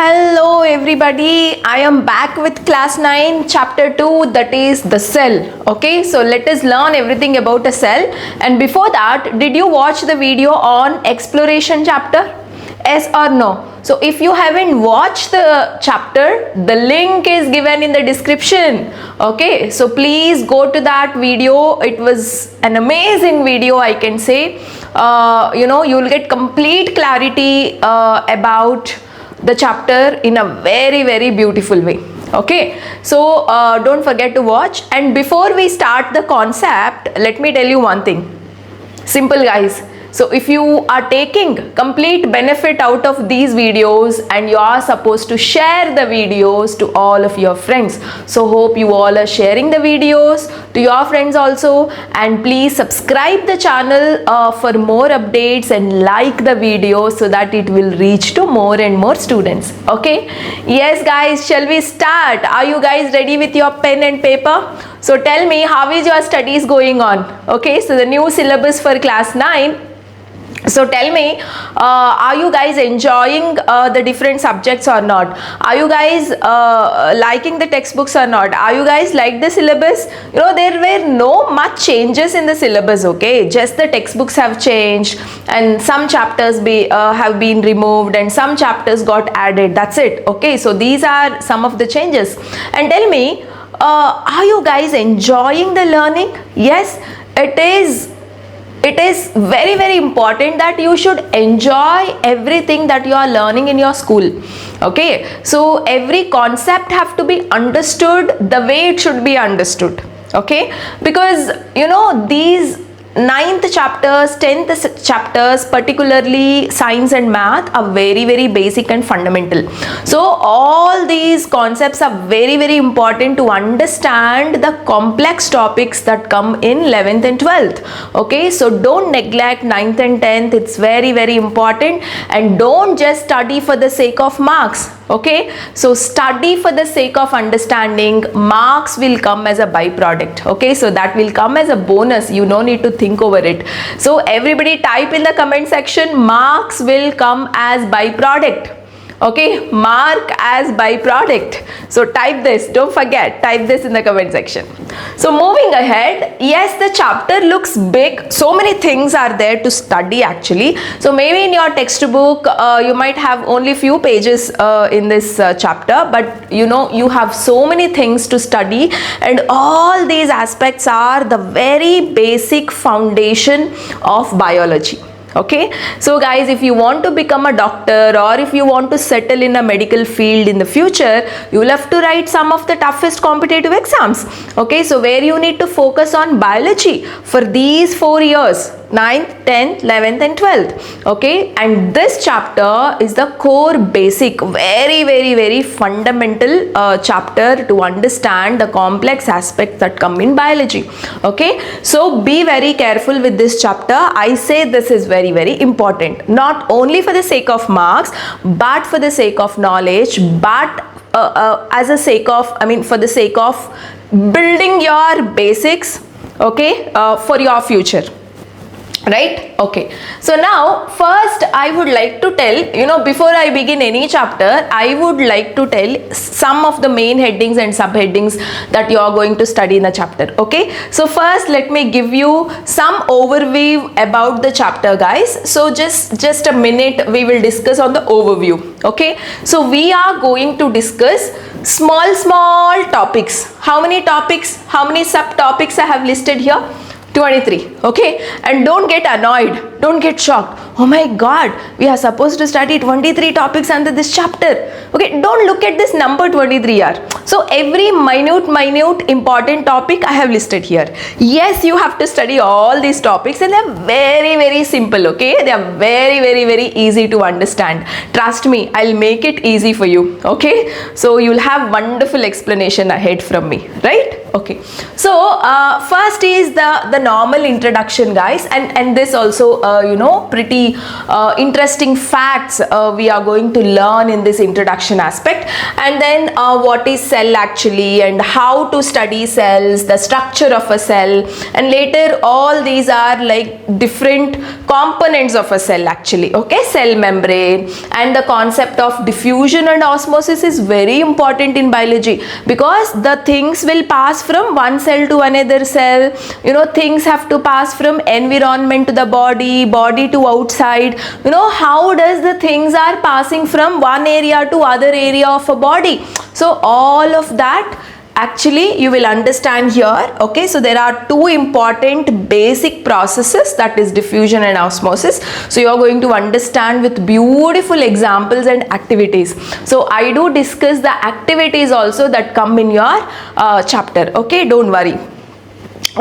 Hello everybody, I am back with class 9 chapter 2, that is the cell. Okay, so let us learn everything about a cell. And before that, did you watch the video on exploration chapter? Yes or no? So if you haven't watched the chapter, the link is given in the description. Okay, so please go to that video. It was an amazing video, I can say. You will get complete clarity about the chapter in a very beautiful way. Okay, so don't forget to watch. And before we start the concept, let me tell you one thing. Simple, guys. So if you are taking complete benefit out of these videos, and you are supposed to share the videos to all of your friends. So hope you all are sharing the videos to your friends also, and please subscribe the channel for more updates and like the video so that it will reach to more and more students. Okay, yes guys, shall we start? Are you guys ready with your pen and paper? So tell me, how is your studies going on? Okay, so the new syllabus for class 9. So tell me, are you guys enjoying the different subjects or not? Are you guys liking the textbooks or not? Are you guys like the syllabus? You know, there were no much changes in the syllabus, okay? Just the textbooks have changed, and some chapters have been removed and some chapters got added. That's it, okay? So these are some of the changes. And tell me, are you guys enjoying the learning? Yes, it is very important that you should enjoy everything that you are learning in your school. Okay, so every concept have to be understood the way it should be understood. Okay, because you know, these 9th chapters, 10th chapters, particularly science and math, are very basic and fundamental. So all these concepts are very important to understand the complex topics that come in 11th and 12th. Okay, so don't neglect 9th and 10th. It's very important, and don't just study for the sake of marks. Okay, so study for the sake of understanding. Marks will come as a byproduct. Okay, so that will come as a bonus. You don't need to think over it. So everybody type in the comment section, marks will come as byproduct. Okay, mark as byproduct. So type this, don't forget, type this in the comment section. So moving ahead, yes, the chapter looks big. So many things are there to study actually. So maybe in your textbook, you might have only few pages in this chapter, but you know, you have so many things to study, and all these aspects are the very basic foundation of biology. Okay, so guys, if you want to become a doctor, or if you want to settle in a medical field in the future, you will have to write some of the toughest competitive exams. Okay, so where you need to focus on biology for these 4 years, 9th, 10th, 11th and 12th. Okay, and this chapter is the core basic, very fundamental chapter to understand the complex aspects that come in biology. Okay, so be very careful with this chapter. I say this is very important, not only for the sake of marks, but for the sake of knowledge, but as a sake of, for the sake of building your basics, okay, for your future. Right? Okay, so now first I would like to tell, you know, before I begin any chapter, I would like to tell some of the main headings and subheadings that you are going to study in the chapter. Okay, so first let me give you some overview about the chapter, guys. So just a minute, we will discuss on the overview. Okay, so we are going to discuss small topics. How many topics, how many subtopics I have listed here? 23. Okay, and don't get annoyed, don't get shocked. Oh my god, we are supposed to study 23 topics under this chapter. Okay, don't look at this number 23 here. So every minute important topic I have listed here. Yes, you have to study all these topics, and they are very simple. Okay, they are very easy to understand. Trust me, I'll make it easy for you. Okay, so you'll have wonderful explanation ahead from me, right? Okay, so first is the normal introduction, guys, and this also pretty interesting facts we are going to learn in this introduction aspect, and then what is cell actually, and how to study cells, the structure of a cell, and later all these are like different components of a cell actually. Okay, cell membrane, and the concept of diffusion and osmosis is very important in biology, because the things will pass from one cell to another cell. Things have to pass from environment to the body to outside. How does the things are passing from one area to other area of a body? So all of that actually you will understand here. Okay, so there are two important basic processes, that is diffusion and osmosis. So you are going to understand with beautiful examples and activities. So I do discuss the activities also that come in your chapter. Okay, don't worry.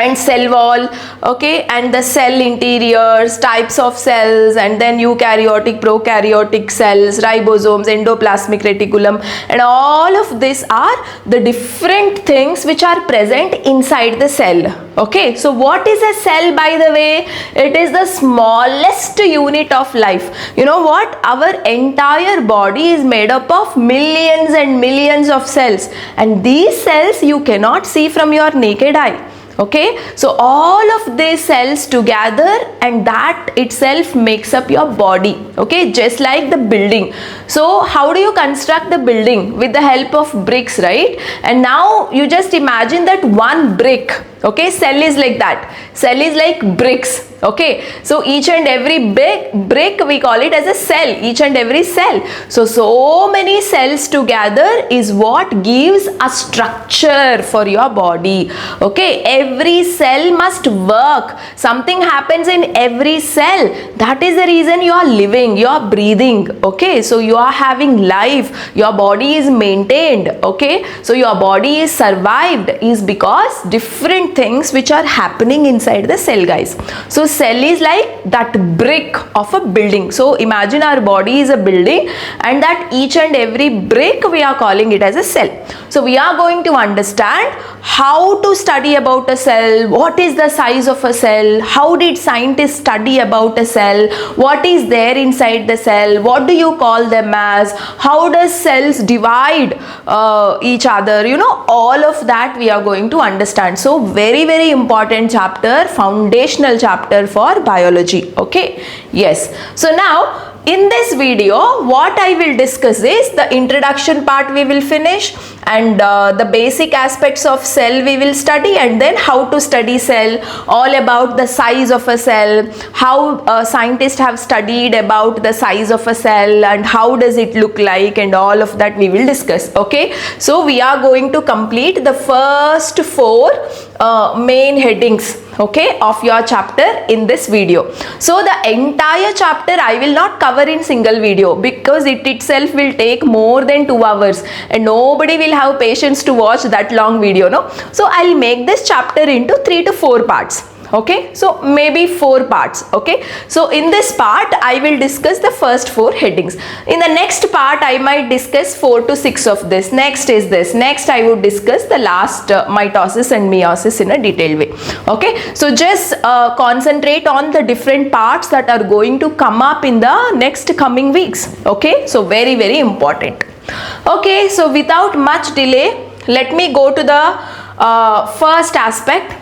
And cell wall, okay, and the cell interiors, types of cells, and then eukaryotic, prokaryotic cells, ribosomes, endoplasmic reticulum, and all of these are the different things which are present inside the cell. Okay, so what is a cell, by the way? It is the smallest unit of life. You know what? Our entire body is made up of millions and millions of cells, and these cells you cannot see from your naked eye. Okay, so all of these cells together, and that itself makes up your body. Okay, just like the building. So how do you construct the building? With the help of bricks, right? And now you just imagine that one brick. Okay, cell is like that. Cell is like bricks. Okay, so each and every brick we call it as a cell, each and every cell. So many cells together is what gives a structure for your body. Okay, every cell must work. Something happens in every cell. That is the reason you are living, you are breathing. Okay, so you are having life, your body is maintained. Okay, so your body is survived is because different things which are happening inside the cell, guys. So cell is like that brick of a building. So imagine our body is a building, and that each and every brick we are calling it as a cell. So we are going to understand how to study about a cell, what is the size of a cell, how did scientists study about a cell, what is there inside the cell, what do you call them as, how does cells divide each other, all of that we are going to understand. So very important chapter, foundational chapter for biology. Okay, yes. So now in this video what I will discuss is the introduction part we will finish, and the basic aspects of cell we will study, and then how to study cell, all about the size of a cell, how scientists have studied about the size of a cell and how does it look like, and all of that we will discuss. Okay, so we are going to complete the first four main headings, okay, of your chapter in this video. So the entire chapter I will not cover in single video, because it itself will take more than 2 hours, and nobody will have patience to watch that long video, no. So I'll make this chapter into 3 to 4 parts. Okay, so maybe 4 parts. Okay, so in this part I will discuss the first 4 headings. In the next part I might discuss 4 to 6 of this. Next is this. Next I would discuss the last mitosis and meiosis in a detailed way. Okay, so just concentrate on the different parts that are going to come up in the next coming weeks. Okay, so very important. Okay, so without much delay, let me go to the first aspect,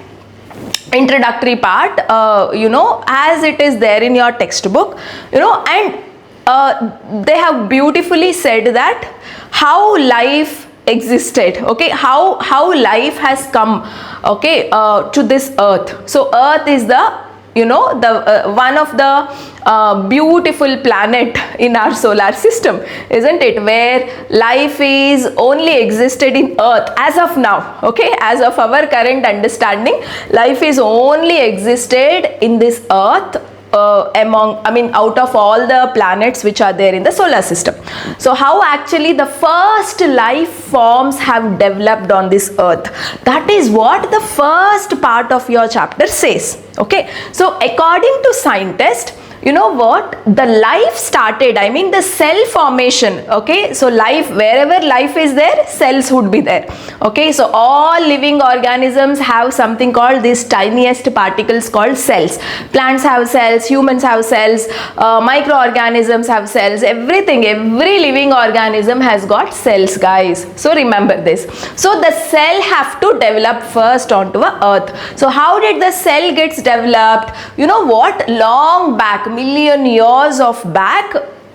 introductory part, as it is there in your textbook, and they have beautifully said that how life existed, okay, how life has come, okay, to this earth. So earth is the one of the beautiful planet in our solar system, isn't it, where life is only existed in earth as of now. Okay, as of our current understanding, life is only existed in this earth out of all the planets which are there in the solar system. So how actually the first life forms have developed on this earth, that is what the first part of your chapter says. Okay, so according to scientists, you know what, the life started, I mean the cell formation, okay, so life, wherever life is there, cells would be there, okay. So all living organisms have something called these tiniest particles called cells. Plants have cells, humans have cells, microorganisms have cells, everything, every living organism has got cells, guys. So remember this. So the cell have to develop first onto a earth. So how did the cell gets developed? You know what, long back, million years of back,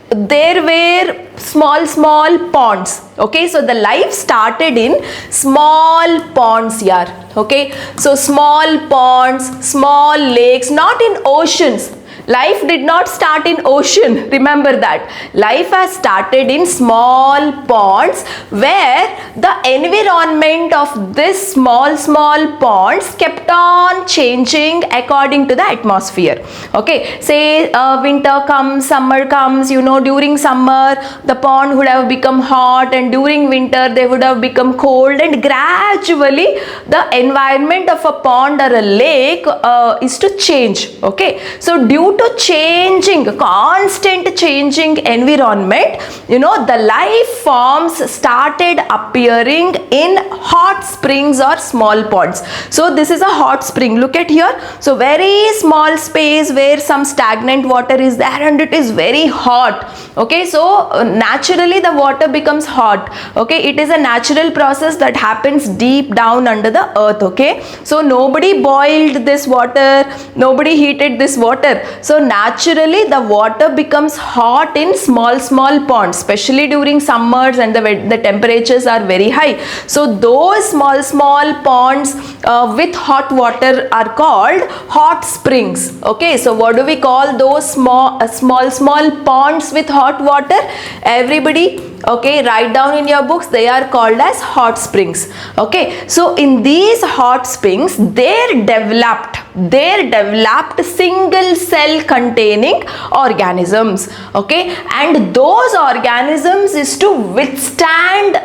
there were small ponds, okay. So the life started in small ponds here, okay. So small ponds, small lakes, not in oceans. Life did not start in ocean, remember that. Life has started in small ponds, where the environment of this small ponds kept on changing according to the atmosphere, okay. Say winter comes, summer comes, you know, during summer the pond would have become hot, and during winter they would have become cold, and gradually the environment of a pond or a lake is to change, okay. So due to constant changing environment, you know, the life forms started appearing in hot springs or small ponds. So this is a hot spring, look at here. So very small space where some stagnant water is there, and it is very hot, okay. So naturally the water becomes hot, okay. It is a natural process that happens deep down under the earth, okay. So nobody boiled this water, nobody heated this water. So naturally the water becomes hot in small ponds, especially during summers, and the temperatures are very high. So those small ponds with hot water are called hot springs, okay. So what do we call those small ponds with hot water? Everybody, okay, write down in your books, they are called as hot springs, okay. So in these hot springs, they developed single cell containing organisms, okay, and those organisms is to withstand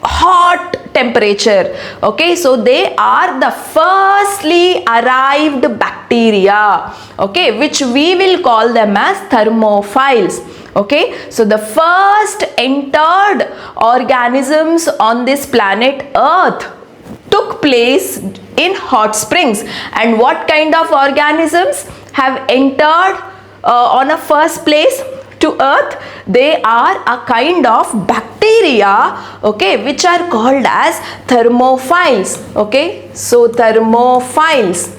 hot temperature, okay. So they are the firstly arrived bacteria, okay, which we will call them as thermophiles, okay. So the first entered organisms on this planet Earth took place in hot springs. And what kind of organisms have entered on a first place to earth? They are a kind of bacteria, okay, which are called as thermophiles, okay. So thermophiles,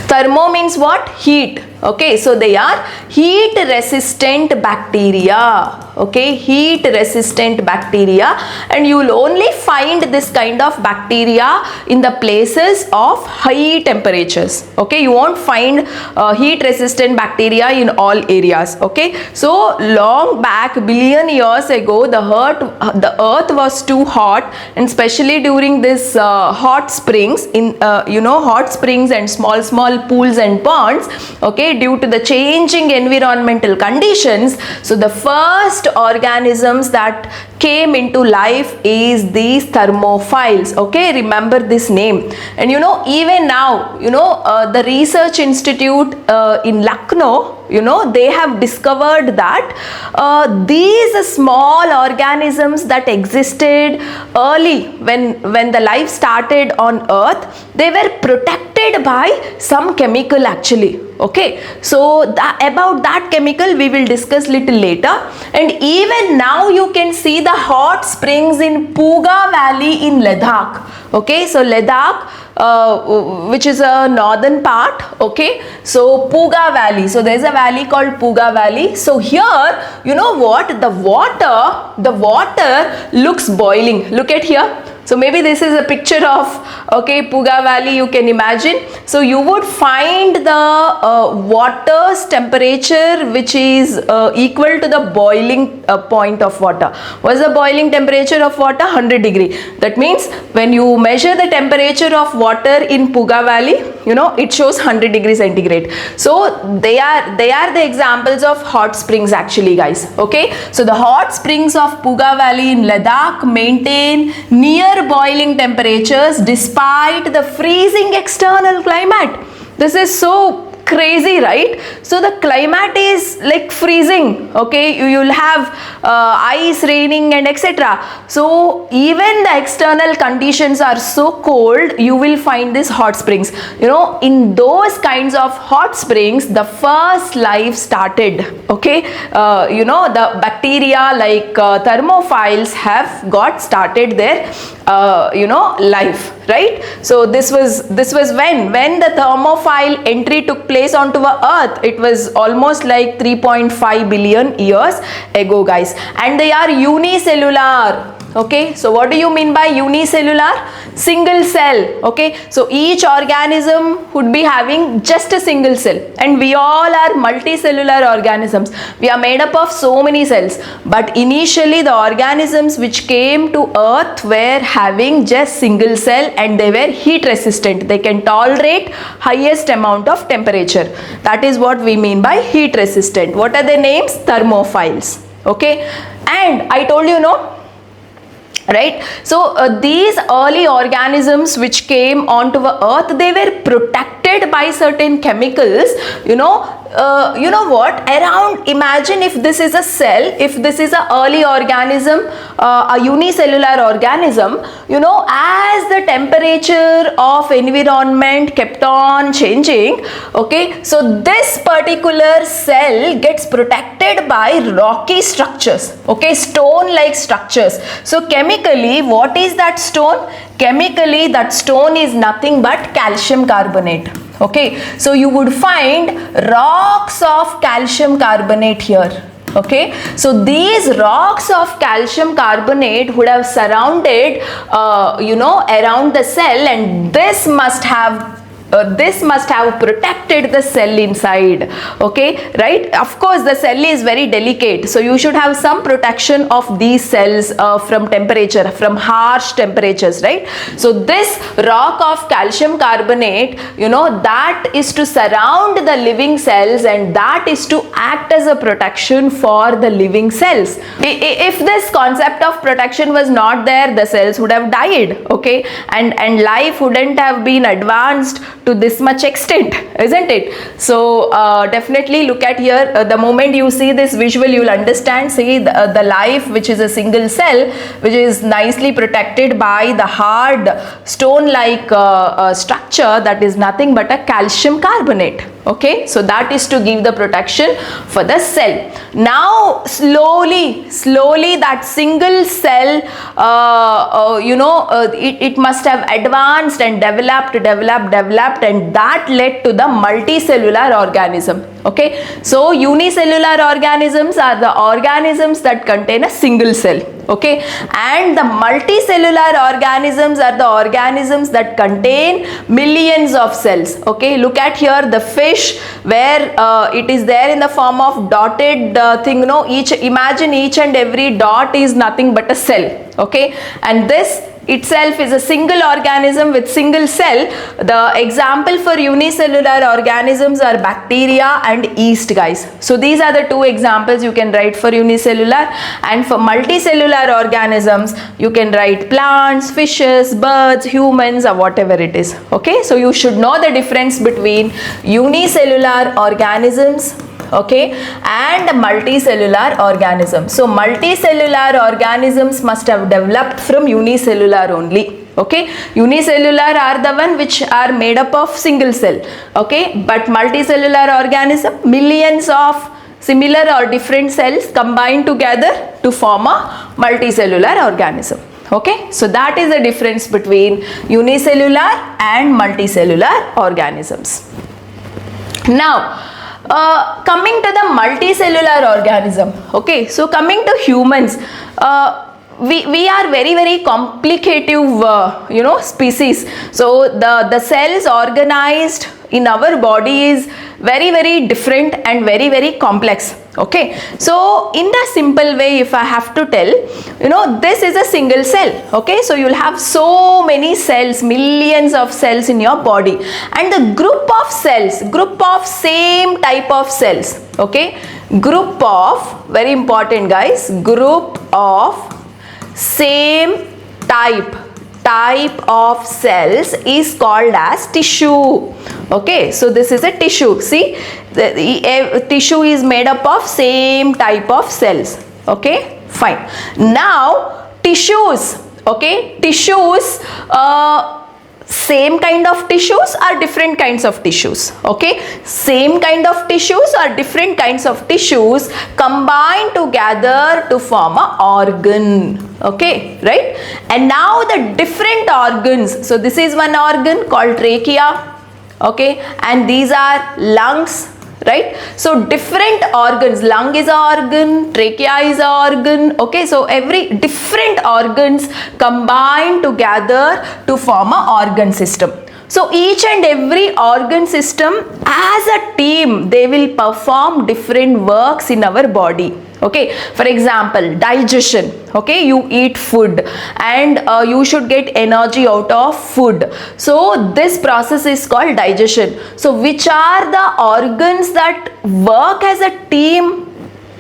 thermo means what? Heat, okay. So they are heat resistant bacteria, okay, heat resistant bacteria, and you will only find this kind of bacteria in the places of high temperatures, okay. You won't find heat resistant bacteria in all areas, okay. So long back, billion years ago, the earth was too hot, and especially during this hot springs, in hot springs and small pools and ponds, okay, due to the changing environmental conditions. So the first organisms that came into life is these thermophiles, okay. Remember this name. And you know, even now, you know, the research institute in Lucknow, you know, they have discovered that these small organisms that existed early when the life started on earth, they were protected by some chemical actually, okay. So about that chemical we will discuss little later. And even now you can see the hot springs in Puga Valley in Ladakh, okay. So Ladakh, which is a northern part, okay. So Puga Valley, so there is a valley called Puga Valley. So here, you know what, the water looks boiling, look at here. So maybe this is a picture of, okay, Puga Valley, you can imagine. So you would find the water's temperature which is equal to the boiling point of water. What is the boiling temperature of water? 100 degree. That means when you measure the temperature of water in Puga Valley, you know, it shows 100 degrees centigrade. So they are the examples of hot springs actually, guys, okay. So the hot springs of Puga Valley in Ladakh maintain near boiling temperatures despite the freezing external climate. This is so crazy, right? So the climate is like freezing, okay? You'll have ice raining and etc. So even the external conditions are so cold, you will find these hot springs. You know, in those kinds of hot springs, the first life started, okay? You know, the bacteria like thermophiles have got started their you know, life, right? So this was when the thermophile entry took place onto the earth. It was almost like 3.5 billion years ago, guys, and they are unicellular. Okay, so what do you mean by unicellular? Single cell. Okay, so each organism would be having just a single cell, and we all are multicellular organisms. We are made up of so many cells, but initially the organisms which came to earth were having just single cell, and they were heat resistant. They can tolerate highest amount of temperature. That is what we mean by heat resistant. What are their names? Thermophiles. Okay, and I told you, no, right? So these early organisms which came onto the earth, they were protected by certain chemicals. You know what, around, imagine if this is a cell, if this is a early organism, a unicellular organism, you know, as the temperature of environment kept on changing, okay, so this particular cell gets protected by rocky structures, okay, stone like structures. So chemically, what is that stone? Chemically, that stone is nothing but calcium carbonate. Okay, so you would find rocks of calcium carbonate here. Okay, so these rocks of calcium carbonate would have surrounded you know, around the cell, and this must have protected the cell inside. Okay, right? Of course, the cell is very delicate, so you should have some protection of these cells from temperature, from harsh temperatures, right? So this rock of calcium carbonate, you know, that is to surround the living cells, and that is to act as a protection for the living cells. If this concept of protection was not there, the cells would have died, okay, and life wouldn't have been advanced to this much extent, isn't it? So definitely look at here, the moment you see this visual, you will understand. See the life which is a single cell, which is nicely protected by the hard stone like structure, that is nothing but a calcium carbonate. Okay, so that is to give the protection for the cell. Now slowly that single cell, you know, it must have advanced and developed, and that led to the multicellular organism. Okay, so unicellular organisms are the organisms that contain a single cell. Okay, and the multicellular organisms are the organisms that contain millions of cells. Okay, look at here the fish, where it is there in the form of dotted thing. No, imagine each and every dot is nothing but a cell. Okay, and this itself is a single organism with single cell. The example for unicellular organisms are bacteria and yeast, guys. So these are the two examples you can write for unicellular, and for multicellular organisms you can write plants, fishes, birds, humans, or whatever it is. Okay, so you should know the difference between unicellular organisms, okay, and multicellular organisms. So multicellular organisms must have developed from unicellular only. Okay, unicellular are the one which are made up of single cell. Okay, but multicellular organism, millions of similar or different cells combined together to form a multicellular organism. Okay, so that is the difference between unicellular and multicellular organisms. Now coming to the multicellular organism. Okay, so coming to humans, we are very complicated you know, species. So the cells organized in our body is very different and very complex. Okay, so in a simple way, if I have to tell, you know, this is a single cell. Okay, so you'll have so many cells, millions of cells in your body, and the group of cells, group of same type of cells. Okay, group of, very important guys, group of same type type of cells is called as tissue. Okay, so this is a tissue. See, the tissue is made up of same type of cells. Okay, fine. Now tissues. Okay, tissues, same kind of tissues or different kinds of tissues. Okay, same kind of tissues or different kinds of tissues combine together to form a organ. Okay, right? And now the different organs. So this is one organ called trachea. Okay, and these are lungs. Right? So different organs, lung is an organ, trachea is an organ. Okay, so every different organs combine together to form an organ system. So each and every organ system as a team, they will perform different works in our body. Okay, for example, digestion. Okay, you eat food and you should get energy out of food. So this process is called digestion. So which are the organs that work as a team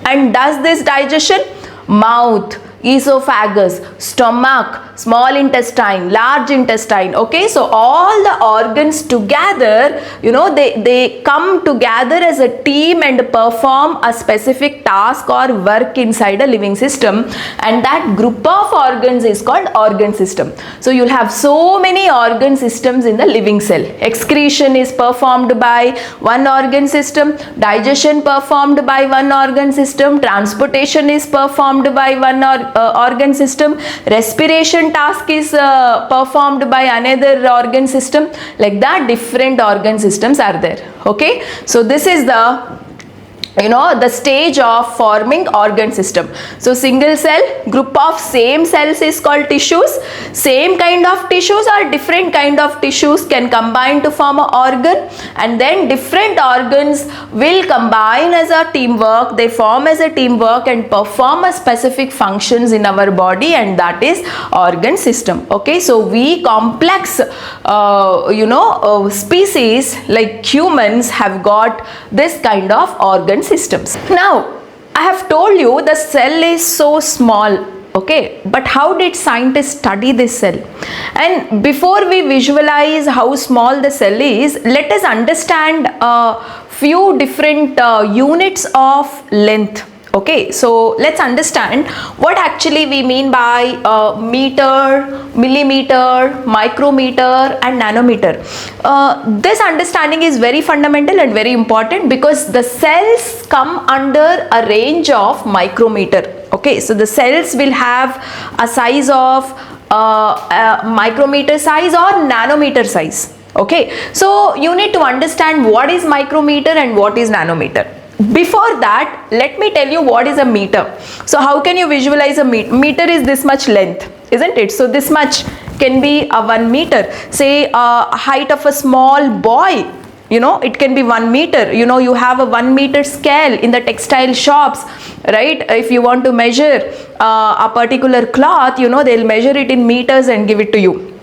and does this digestion? Mouth, esophagus, stomach, small intestine, large intestine. Okay, so all the organs together, you know, they come together as a team and perform a specific task or work inside a living system, and that group of organs is called organ system. So you'll have so many organ systems in the living cell. Excretion is performed by one organ system, digestion performed by one organ system, transportation is performed by one organ system, respiration task is performed by another organ system. Like that, different organ systems are there. Okay, so this is the, you know, the stage of forming organ system. So single cell, group of same cells is called tissues. Same kind of tissues or different kind of tissues can combine to form an organ, and then different organs will combine as a teamwork. They form as a teamwork and perform a specific functions in our body, and that is organ system. Okay, so we complex species like humans have got this kind of organ systems. Now, I have told you the cell is so small. Okay, but how did scientists study this cell? And before we visualize how small the cell is, let us understand a few different units of length. Okay, so let's understand what actually we mean by meter, millimeter, micrometer and nanometer. This understanding is very fundamental and very important because the cells come under a range of micrometer. Okay, so the cells will have a size of micrometer size or nanometer size. Okay, so you need to understand what is micrometer and what is nanometer. Before that, let me tell you what is a meter. So how can you visualize a meter? Meter is this much length, isn't it? So this much can be a 1 meter. Say height of a small boy, you know, it can be 1 meter. You know, you have a 1 meter scale in the textile shops, right? If you want to measure a particular cloth, you know, they'll measure it in meters and give it to you.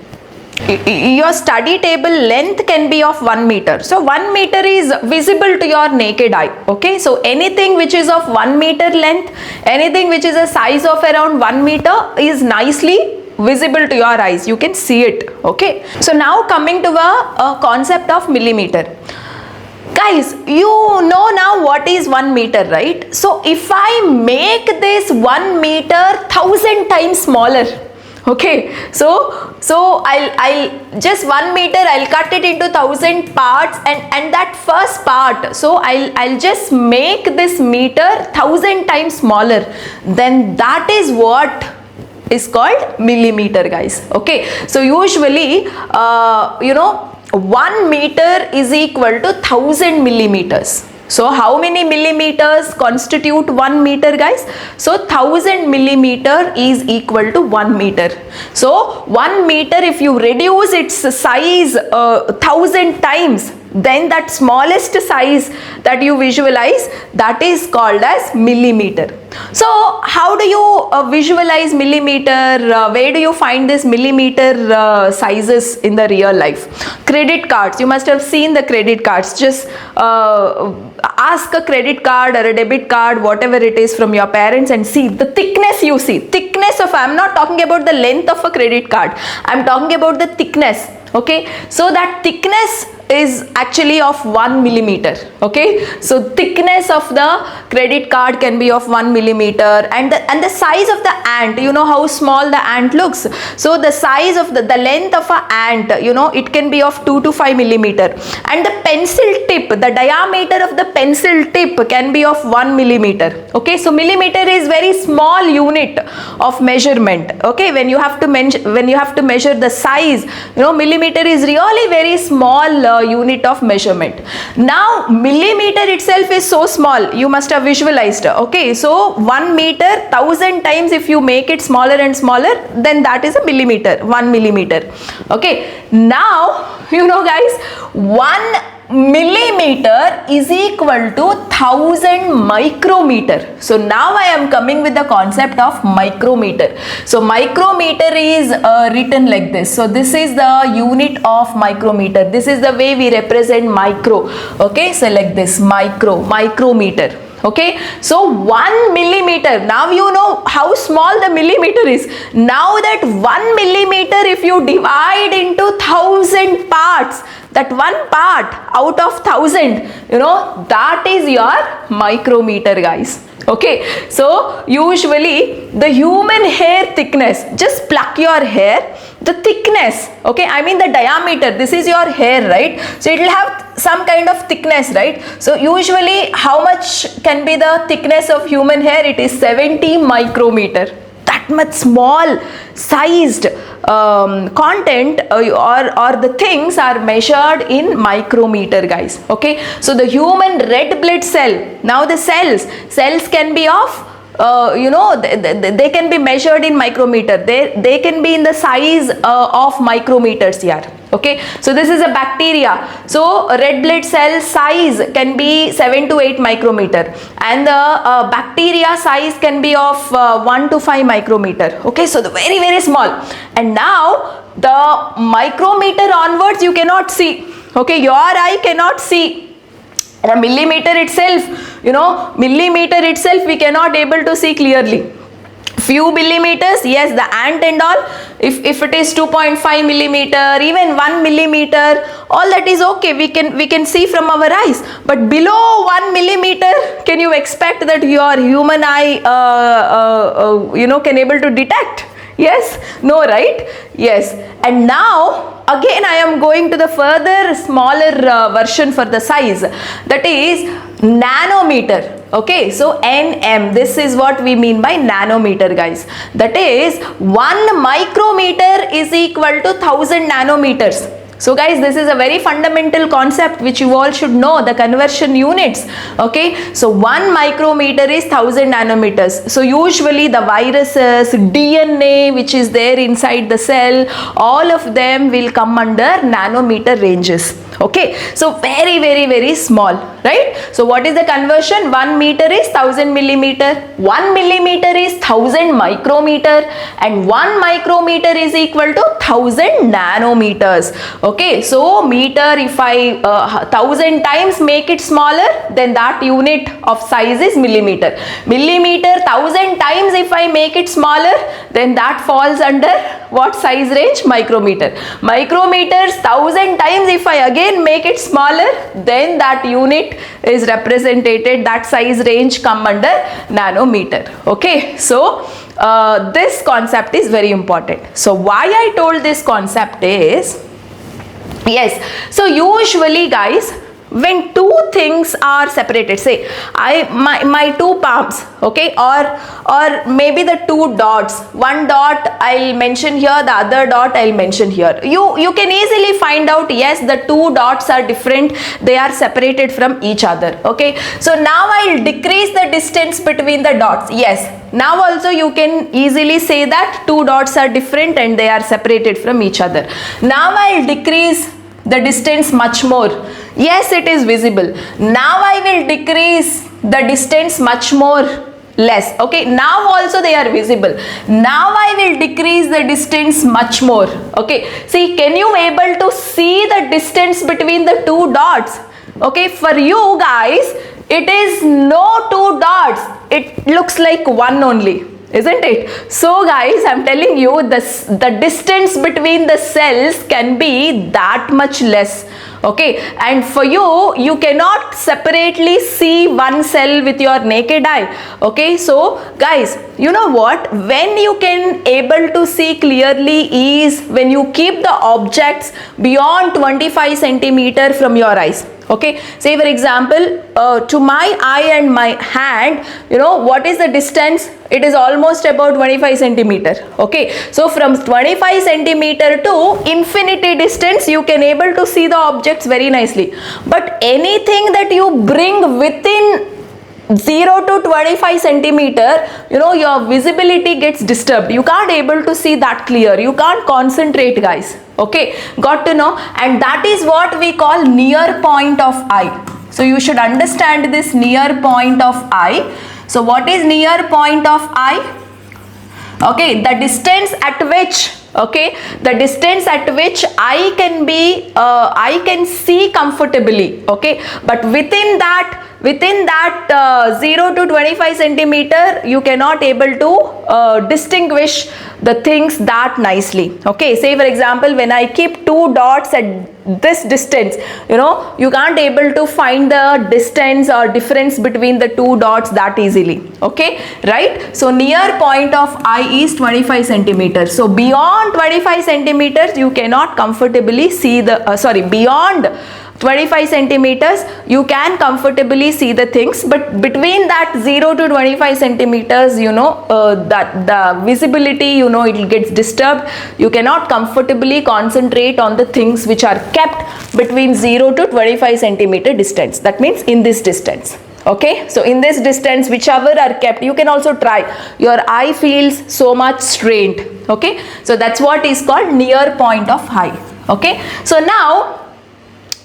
Your study table length can be of 1 meter. So 1 meter is visible to your naked eye. Okay, so anything which is of 1 meter length, anything which is a size of around 1 meter is nicely visible to your eyes. You can see it. Okay, so now coming to a concept of millimeter. Guys, you know now what is 1 meter, right? So if I make this 1 meter 1000 times smaller, okay, so I'll just 1 meter, I'll cut it into 1000 parts, and that first part, so I'll just make this meter 1000 times smaller, then that is what is called millimeter, guys. Okay, so usually 1 meter is equal to 1000 millimeters. So how many millimeters constitute 1 meter, guys? So 1000 millimeter is equal to 1 meter. So 1 meter, if you reduce its size 1000 times, then that smallest size that you visualize, that is called as millimeter. So how do you visualize millimeter? Where do you find this millimeter sizes in the real life? Credit cards, you must have seen the credit cards. Just ask a credit card or a debit card, whatever it is, from your parents and see the thickness. You see thickness of, I'm not talking about the length of a credit card, I'm talking about the thickness. Okay, so that thickness is actually of 1 millimeter. Okay, so thickness of the credit card can be of 1 millimeter, and the size of the ant, you know how small the ant looks, so the size of the length of a ant, you know, it can be of 2 to 5 millimeter, and the pencil tip, the diameter of the pencil tip can be of 1 millimeter. Okay, so millimeter is very small unit of measurement. Okay, when you have to measure the size, you know, millimeter is really very small unit of measurement. Now millimeter itself is so small, you must have visualized. Okay, so 1 meter 1000 times if you make it smaller and smaller, then that is a millimeter, 1 millimeter. Okay, now you know guys, 1 millimeter is equal to 1000 micrometer. So now I am coming with the concept of micrometer. So micrometer is written like this. So this is the unit of micrometer. This is the way we represent micro. Okay, so like this, micrometer. Okay, so 1 millimeter, now you know how small the millimeter is. Now that 1 millimeter, if you divide into 1000 parts, that one part out of 1000, you know, that is your micrometer, guys. Okay, so usually the human hair thickness, just pluck your hair, the thickness, okay, I mean the diameter, this is your hair, right? So it will have some kind of thickness, right? So usually how much can be the thickness of human hair? It is 70 micrometer. That much small sized content or the things are measured in micrometer, guys. Okay, so the human red blood cell, now the cells can be of you know, they can be measured in micrometer. They can be in the size of micrometers here. Okay, so this is a bacteria, so red blood cell size can be 7 to 8 micrometer, and the bacteria size can be of 1 to 5 micrometer. Okay, so the very, very small. And now the micrometer onwards you cannot see. Okay, your eye cannot see. A millimeter itself, you know, millimeter itself we cannot able to see clearly. Few millimeters, yes, the ant and all, if it is 2.5 millimeter, even 1 millimeter, all that is okay, we can see from our eyes. But below 1 millimeter, can you expect that your human eye you know, can able to detect? Yes, no, right? Yes. And now again I am going to the further smaller version for the size, that is nanometer. Okay, so nm, this is what we mean by nanometer, guys. That is 1 micrometer is equal to 1000 nanometers. So guys, this is a very fundamental concept which you all should know, the conversion units. Okay, so 1 micrometer is 1000 nanometers. So usually the viruses, DNA which is there inside the cell, all of them will come under nanometer ranges. Okay, so very, very, very small, right? So what is the conversion? 1 meter is 1000 millimeter, 1 millimeter is 1000 micrometer, and 1 micrometer is equal to 1000 nanometers. Okay, so meter, if I 1000 times make it smaller, then that unit of size is millimeter. Millimeter 1000 times if I make it smaller, then that falls under what size range? Micrometer. Micrometers 1000 times if I again make it smaller, then that unit is represented, that size range come under nanometer. Okay, so this concept is very important. So why I told this concept is, yes, so usually guys, when two things are separated, say my two palms, okay, or maybe the two dots, one dot I'll mention here, the other dot I'll mention here, you can easily find out, yes, the two dots are different, they are separated from each other. Okay, so now I'll decrease the distance between the dots. Yes, now also you can easily say that two dots are different and they are separated from each other. Now I'll decrease the distance much more. Yes, it is visible. Now I will decrease the distance much more less. Okay, now also they are visible. Now I will decrease the distance much more. Okay, see, can you able to see the distance between the two dots? Okay, for you guys, It is no two dots. It looks like one only, isn't it? So guys, I'm telling you, the distance between the cells can be that much less. Okay, and for you cannot separately see one cell with your naked eye. Okay, so guys, you know what, when you can able to see clearly is when you keep the objects beyond 25 centimeter from your eyes. Okay, say for example, to my eye and my hand, you know what is the distance? It is almost about 25 centimeter. Okay, so from 25 centimeter to infinity distance you can able to see the objects very nicely, but anything that you bring within 0 to 25 centimeter, you know, your visibility gets disturbed. You can't able to see that clear. You can't concentrate, guys. Okay, got to know? And that is what we call near point of eye. So you should understand this near point of eye. So what is near point of eye? Okay, the distance at which, okay, the distance at which I can see comfortably. Okay, but within that 0 to 25 centimeter you cannot able to distinguish the things that nicely. Okay, say for example, when I keep two dots at this distance, you know, you can't able to find the distance or difference between the two dots that easily. Okay, right? So near point of eye is 25 centimeters. So beyond 25 centimeters you cannot comfortably see the beyond 25 centimeters you can comfortably see the things, but between that 0 to 25 centimeters, you know, that the visibility, you know, it gets disturbed. You cannot comfortably concentrate on the things which are kept between 0 to 25 centimeter distance. That means in this distance. Okay, so in this distance, whichever are kept, you can also try. Your eye feels so much strained. Okay, so that's what is called near point of eye. Okay, so now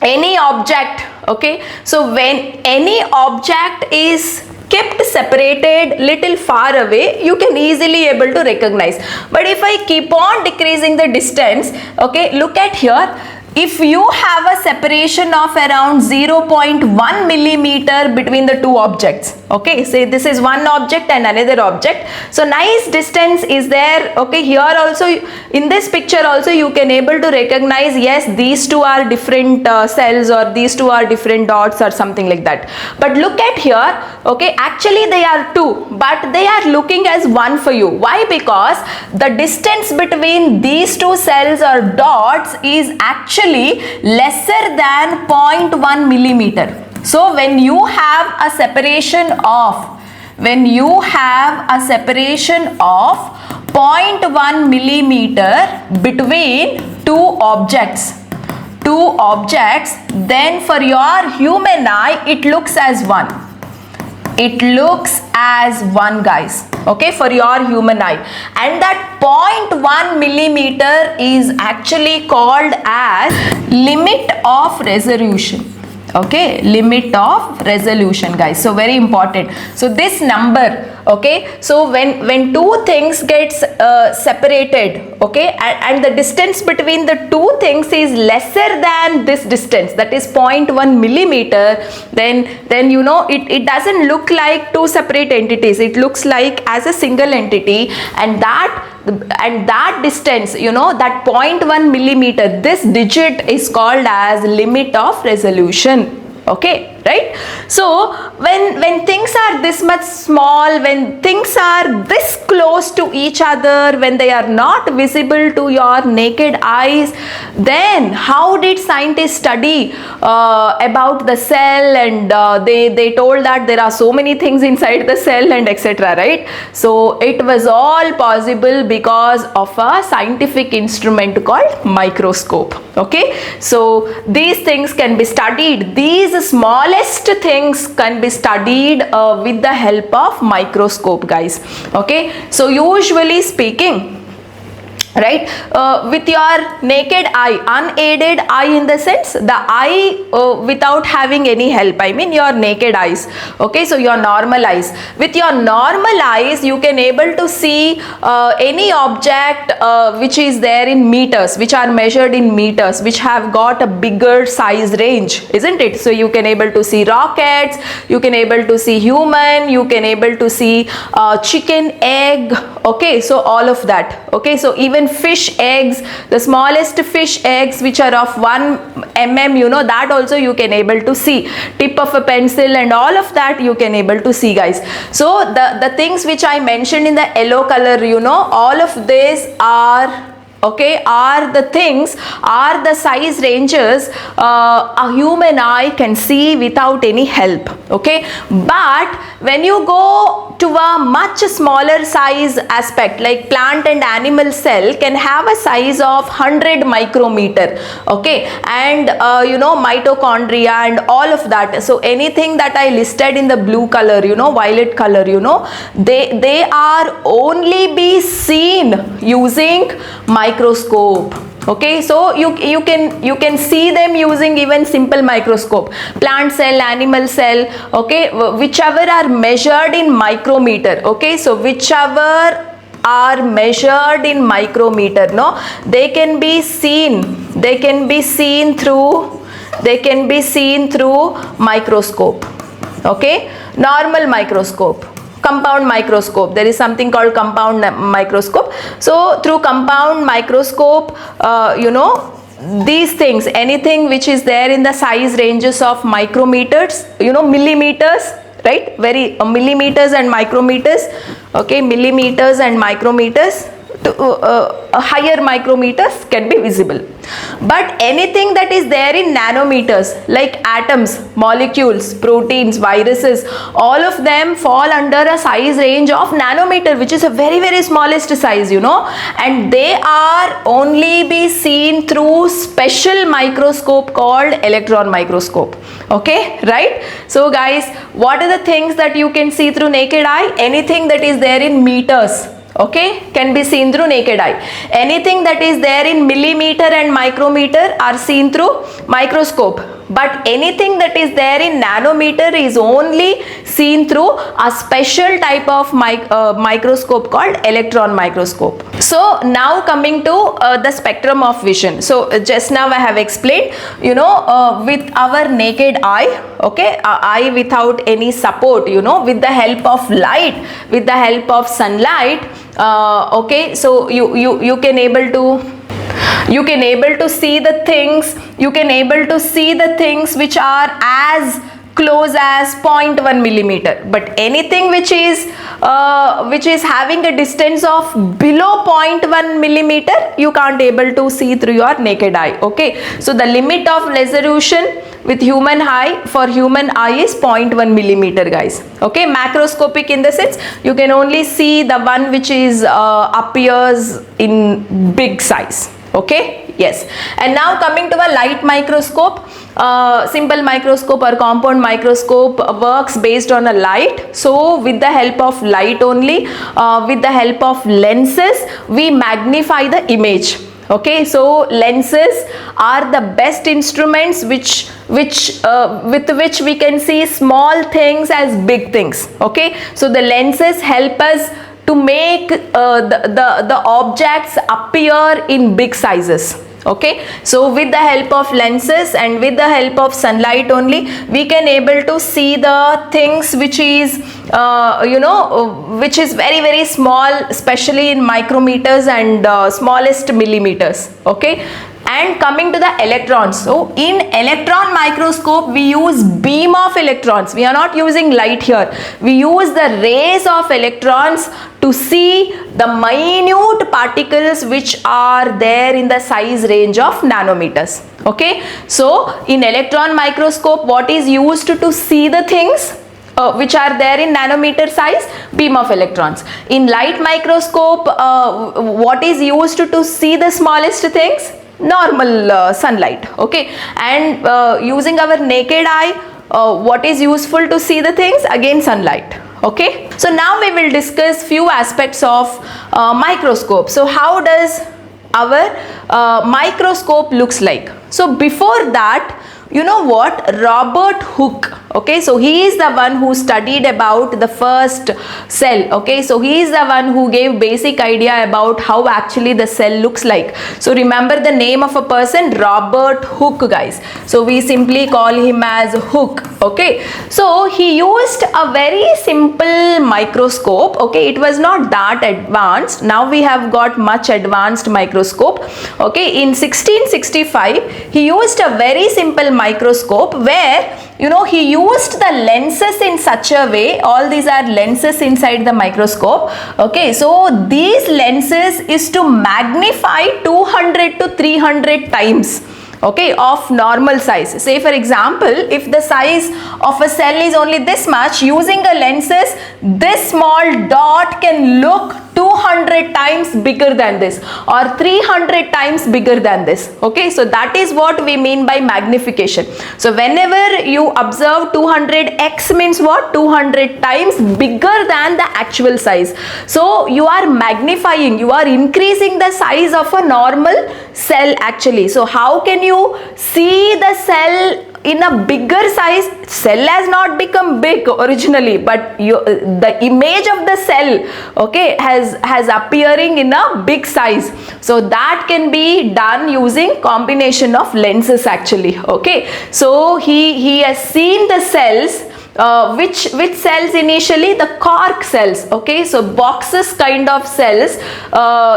any object, okay, so when any object is kept separated little far away, you can easily able to recognize. But if I keep on decreasing the distance, okay, look at here, if you have a separation of around 0.1 millimeter between the two objects, okay, say this is one object and another object, so nice distance is there. Okay, here also in this picture also you can able to recognize, yes, these two are different cells, or these two are different dots or something like that. But look at here, okay, actually they are two, but they are looking as one for you. Why? Because the distance between these two cells or dots is actually lesser than 0.1 millimeter. So when you have a separation of 0.1 millimeter between two objects, then for your human eye it looks as one. It looks as one, guys. Okay, for your human eye, and that 0.1 millimeter is actually called as limit of resolution. Okay, limit of resolution, guys. So very important. So this number, okay, so when two things gets separated, okay, and the distance between the two things is lesser than this distance, that is 0.1 millimeter, then you know it doesn't look like two separate entities. It looks like as a single entity, and that distance, you know, that 0.1 millimeter, this digit is called as limit of resolution. Okay, right? So when things are this much small, when things are this close to each other, when they are not visible to your naked eyes, then how did scientists study about the cell, and they told that there are so many things inside the cell and etc., right? So it was all possible because of a scientific instrument called microscope. Okay, so these things can be studied, these smallest things can be studied with the help of microscope, guys. Okay, so usually speaking, right? With your naked eye, unaided eye, in the sense the eye without having any help, I mean your naked eyes, okay? So your normal eyes, with your normal eyes you can able to see any object which is there in meters, which are measured in meters, which have got a bigger size range, isn't it? So you can able to see rockets, you can able to see human, you can able to see chicken, egg, okay? So all of that, okay? So even fish eggs, the smallest fish eggs which are of 1 mm, you know, that also you can able to see, tip of a pencil and all of that you can able to see, guys. So the things which I mentioned in the yellow color, you know, all of these are, okay, are the things, are the size ranges a human eye can see without any help, okay? But when you go to a much smaller size aspect, like plant and animal cell can have a size of 100 micrometer, okay? And you know, mitochondria and all of that. So anything that I listed in the blue color, you know, violet color, you know, they are only be seen using microscope, okay? So you can see them using even simple microscope, plant cell, animal cell, okay, whichever are measured in micrometer, okay? So whichever are measured in micrometer, no, they can be seen through microscope, okay? Normal microscope, compound microscope, there is something called compound microscope. So through compound microscope, you know, these things, anything which is there in the size ranges of micrometers, you know, millimeters, right? Very millimeters and micrometers, okay? Millimeters and micrometers, to higher micrometers can be visible. But anything that is there in nanometers, like atoms, molecules, proteins, viruses, all of them fall under a size range of nanometer, which is a very, very smallest size, you know, and they are only be seen through special microscope called electron microscope, okay, right? So guys, what are the things that you can see through naked eye? Anything that is there in meters, okay, can be seen through naked eye. Anything that is there in millimeter and micrometer are seen through microscope. But anything that is there in nanometer is only seen through a special type of microscope called electron microscope. So now coming to the spectrum of vision. So just now I have explained, you know, with our naked eye, okay, eye without any support, you know, with the help of light, with the help of sunlight, okay, so you can able to see the things, you can able to see the things which are as close as 0.1 millimeter. But anything which is having a distance of below 0.1 millimeter, you can't able to see through your naked eye, okay? So the limit of resolution with human eye, for human eye, is 0.1 millimeter, guys, okay? Macroscopic in the sense you can only see the one which is appears in big size, okay? Yes. And now coming to a light microscope, simple microscope or compound microscope works based on a light. So with the help of light only, with the help of lenses, we magnify the image, okay? So lenses are the best instruments with which we can see small things as big things, okay? So the lenses help us to make the objects appear in big sizes, okay? So with the help of lenses and with the help of sunlight only, we can able to see the things which is you know, which is very, very small, especially in micrometers and smallest millimeters, okay? And coming to the electrons, so in electron microscope we use beam of electrons. We are not using light here, we use the rays of electrons to see the minute particles which are there in the size range of nanometers, okay? So in electron microscope, what is used to see the things which are there in nanometer size? Beam of electrons. In light microscope, what is used to see the smallest things? Normal sunlight, okay? And using our naked eye, what is useful to see the things? Again, sunlight, okay? So now we will discuss few aspects of microscope. So how does our microscope looks like. So before that, you know what, Robert Hooke, okay, so he is the one who studied about the first cell, okay, so he is the one who gave basic idea about how actually the cell looks like. So remember the name of a person, Robert Hooke, guys. So we simply call him as Hooke, okay. So he used a very simple microscope, okay, it was not that advanced. Now we have got much advanced microscope, okay. In 1665 he used a very simple microscope where, you know, he used the lenses in such a way, all these are lenses inside the microscope, okay. So these lenses is to magnify 200 to 300 times, okay, of normal size. Say for example, if the size of a cell is only this much, using a lenses, this small dot can look 200 times bigger than this or 300 times bigger than this, okay. So that is what we mean by magnification. So whenever you observe 200x means what, 200 times bigger than the actual size. So you are magnifying, you are increasing the size of a normal cell actually. So how can you see the cell in a bigger size? Cell has not become big originally, but the image of the cell, okay, has appearing in a big size. So that can be done using combination of lenses actually, okay. So he has seen the cells, which cells initially, the cork cells, okay, so boxes kind of cells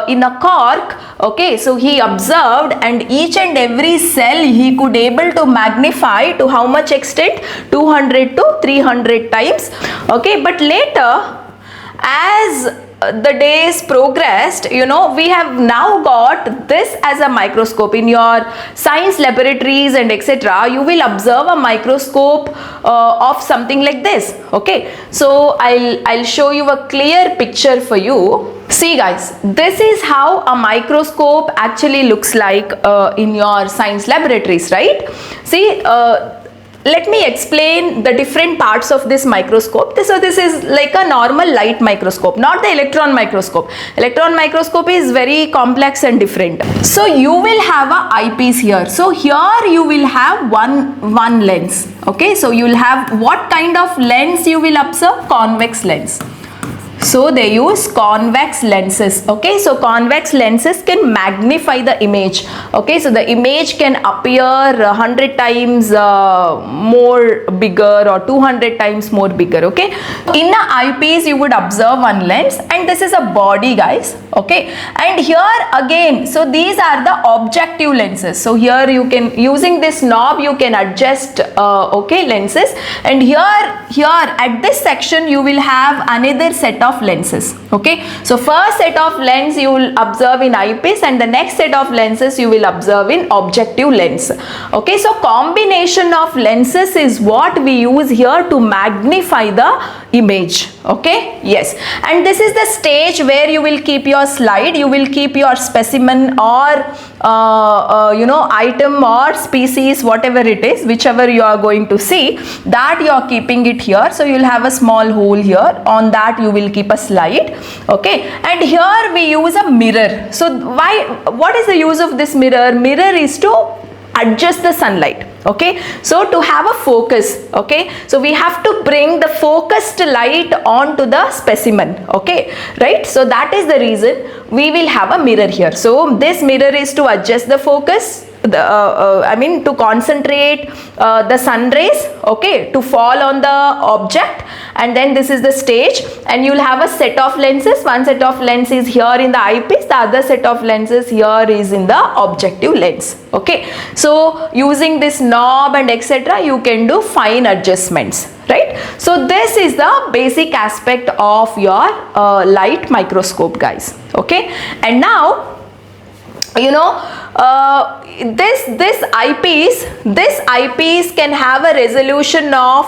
in a cork, okay. So he observed, and each and every cell he could able to magnify to how much extent, 200 to 300 times, okay. But later, as the days progressed, you know, we have now got this as a microscope. In your science laboratories and etc., you will observe a microscope of something like this, okay. So I'll show you a clear picture for you. See guys, this is how a microscope actually looks like in your science laboratories, right? See, let me explain the different parts of this microscope. So this is like a normal light microscope, not the electron microscope. Electron microscope is very complex and different. So you will have a eyepiece here. So here you will have one lens, okay. So you will have what kind of lens you will observe? Convex lens. So they use convex lenses, okay. So convex lenses can magnify the image, okay. So the image can appear 100 times more bigger or 200 times more bigger, okay. In an eyepiece you would observe one lens, and this is a body, guys, okay. And here again, so these are the objective lenses. So here you can, using this knob you can adjust okay, lenses, and here at this section you will have another set of lenses, okay. So first set of lens you will observe in eyepiece, and the next set of lenses you will observe in objective lens, okay. So combination of lenses is what we use here to magnify the image, okay. Yes, and this is the stage where you will keep your slide, you will keep your specimen or you know, item or species, whatever it is, whichever you are going to see, that you are keeping it here. So you will have a small hole here, on that you will keep a slide, okay. And here we use a mirror. So what is the use of this mirror? Mirror is to adjust the sunlight, okay. So to have a focus, okay, so we have to bring the focused light onto the specimen, okay, right. So that is the reason we will have a mirror here. So this mirror is to adjust the focus, I mean to concentrate the sun rays, okay, to fall on the object. And then this is the stage, and you will have a set of lenses. One set of lens is here in the eyepiece, the other set of lenses here is in the objective lens, okay. So using this knob and etc., you can do fine adjustments, right. So this is the basic aspect of your light microscope, guys, okay. And now, you know, this eyepiece can have a resolution of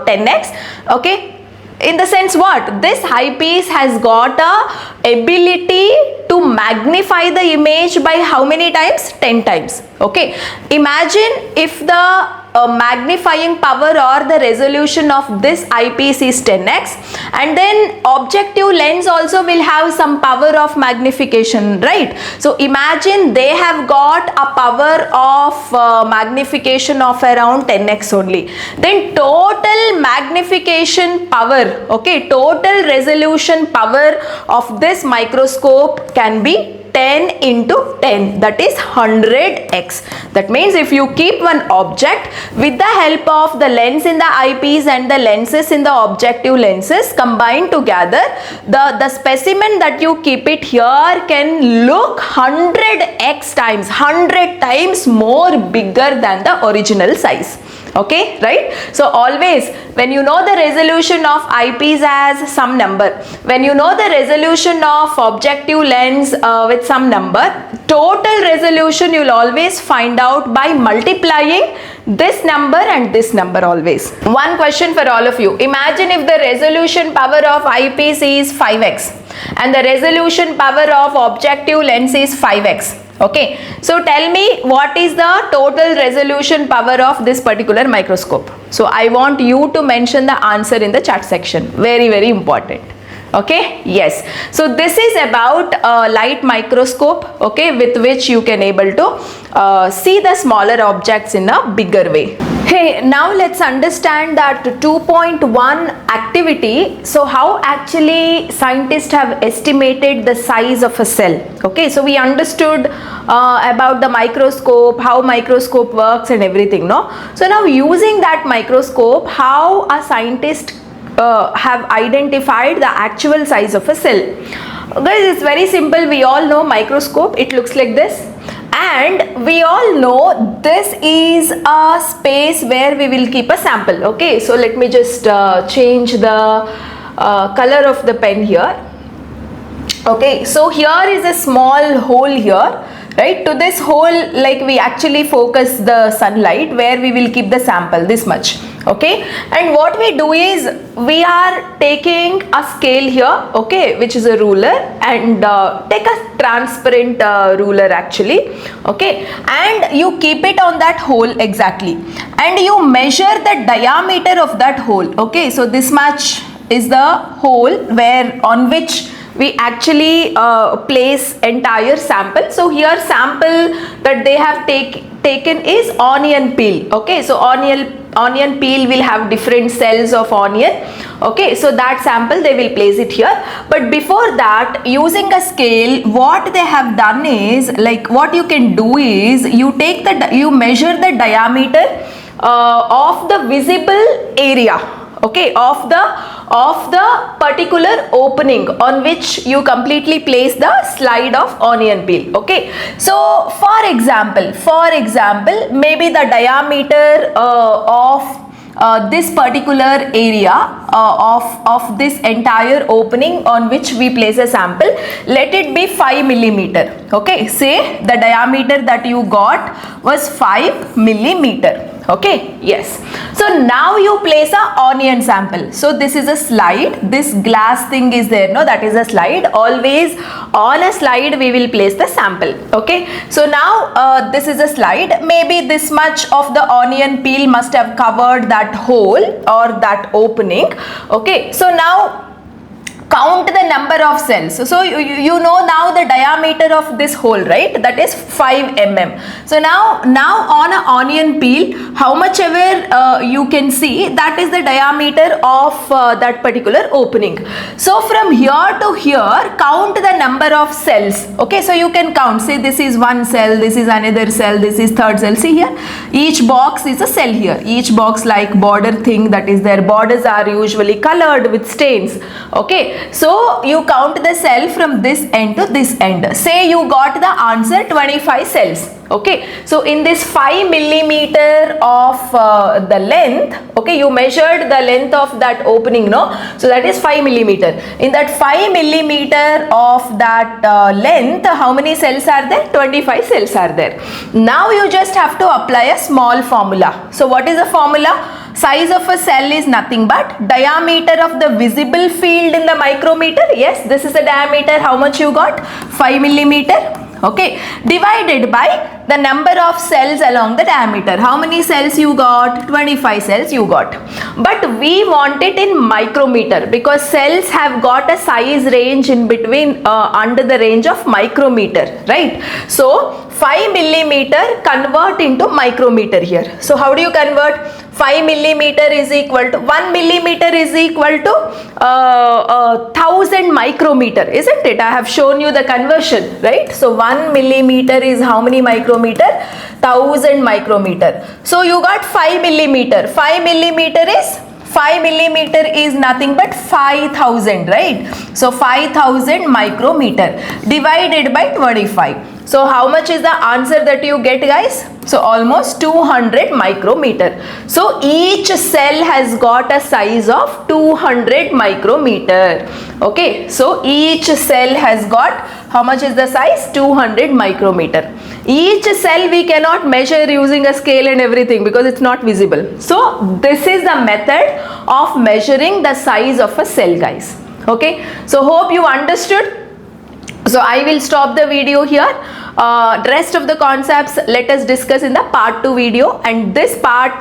10x, okay. In the sense what, this eyepiece has got a ability to magnify the image by how many times? 10 times, Okay, imagine if the magnifying power or the resolution of this eyepiece is 10x, and then objective lens also will have some power of magnification, right? So imagine they have got a power of magnification of around 10x only. Then total magnification power, okay, total resolution power of this microscope can be 10 into 10, that is 100x. That means if you keep one object with the help of the lens in the eyepiece and the lenses in the objective lenses combined together, the specimen that you keep it here can look 100x times, 100 times more bigger than the original size. Okay, right? So always when you know the resolution of eyepiece as some number, when you know the resolution of objective lens with some number, total resolution you will always find out by multiplying this number and this number always. One question for all of you. Imagine if the resolution power of eyepiece is 5x and the resolution power of objective lens is 5x. Okay, so tell me what is the total resolution power of this particular microscope. So I want you to mention the answer in the chat section. Very, very important. Okay, yes. So this is about a light microscope, okay, with which you can able to see the smaller objects in a bigger way. Hey, now let's understand that 2.1 activity. So how actually scientists have estimated the size of a cell. Okay, so we understood about the microscope, how microscope works and everything, no? So now using that microscope, how a scientist have identified the actual size of a cell. Guys, it's very simple. We all know microscope, it looks like this. And we all know this is a space where we will keep a sample. Okay, so let me just change the color of the pen here. Okay, so here is a small hole here, right? To this hole, like we actually focus the sunlight where we will keep the sample this much. Okay, and what we do is we are taking a scale here, okay, which is a ruler, and take a transparent ruler actually, okay, and you keep it on that hole exactly, and you measure the diameter of that hole. Okay, so this much is the hole where on which we actually place entire sample. So here sample that they have taken is onion peel. Okay, so onion peel will have different cells of onion. Okay, so that sample they will place it here. But before that, using a scale, what they have done is, like, what you can do is you measure the diameter of the visible area. Okay, of the particular opening on which you completely place the slide of onion peel. Okay, so for example, maybe the diameter of this particular area of this entire opening on which we place a sample, let it be 5 millimeter. Okay, say the diameter that you got was 5 millimeter. Okay, yes. So now you place a onion sample. So this is a slide. This glass thing is there, no? That is a slide. Always on a slide we will place the sample. Okay. So now this is a slide. Maybe this much of the onion peel must have covered that hole or that opening. Okay. So now count the number of cells. So you know now the diameter of this hole, right? That is 5 mm. So now on an onion peel, how much ever you can see, that is the diameter of that particular opening. So from here to here, count the number of cells. Okay, so you can count. Say this is one cell, this is another cell, this is third cell. See here, each box is a cell here. Each box like border thing that is there. Borders are usually colored with stains. Okay. So you count the cell from this end to this end. Say you got the answer 25 cells. Okay, so in this 5 millimeter of the length, okay, you measured the length of that opening, no? So that is 5 millimeter. In that 5 millimeter of that length, how many cells are there? 25 cells are there. Now you just have to apply a small formula. So what is the formula? Size of a cell is nothing but diameter of the visible field in the micrometer. Yes, this is the diameter. How much you got? 5 millimeter. Okay, divided by the number of cells along the diameter. How many cells you got? 25 cells you got. But we want it in micrometer because cells have got a size range in between under the range of micrometer, right? So 5 millimeter convert into micrometer here. So how do you convert? 5 millimeter is equal to 1 millimeter is equal to 1000 micrometer, isn't it? I have shown you the conversion, right? So 1 millimeter is how many micrometer? 1000 micrometer. So you got 5 millimeter. 5 millimeter is nothing but 5000, right? So 5000 micrometer divided by 25. So how much is the answer that you get, guys? So almost 200 micrometer. So each cell has got a size of 200 micrometer. Okay, so each cell has got, how much is the size? 200 micrometer. Each cell we cannot measure using a scale and everything because it's not visible. So this is the method of measuring the size of a cell, guys. Okay, so hope you understood. So I will stop the video here. Rest of the concepts let us discuss in the part 2 video, and this part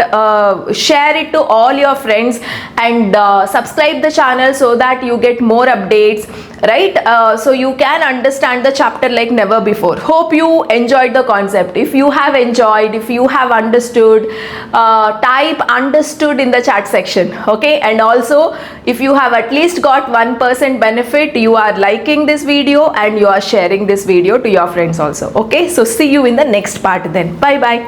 share it to all your friends and subscribe the channel so that you get more updates, right? So you can understand the chapter like never before. Hope you enjoyed the concept. If you have enjoyed, if you have understood, type understood in the chat section, okay? And also if you have at least got 1% benefit, you are liking this video and you are sharing this video to your friends also. Okay, so see you in the next part then. Bye bye.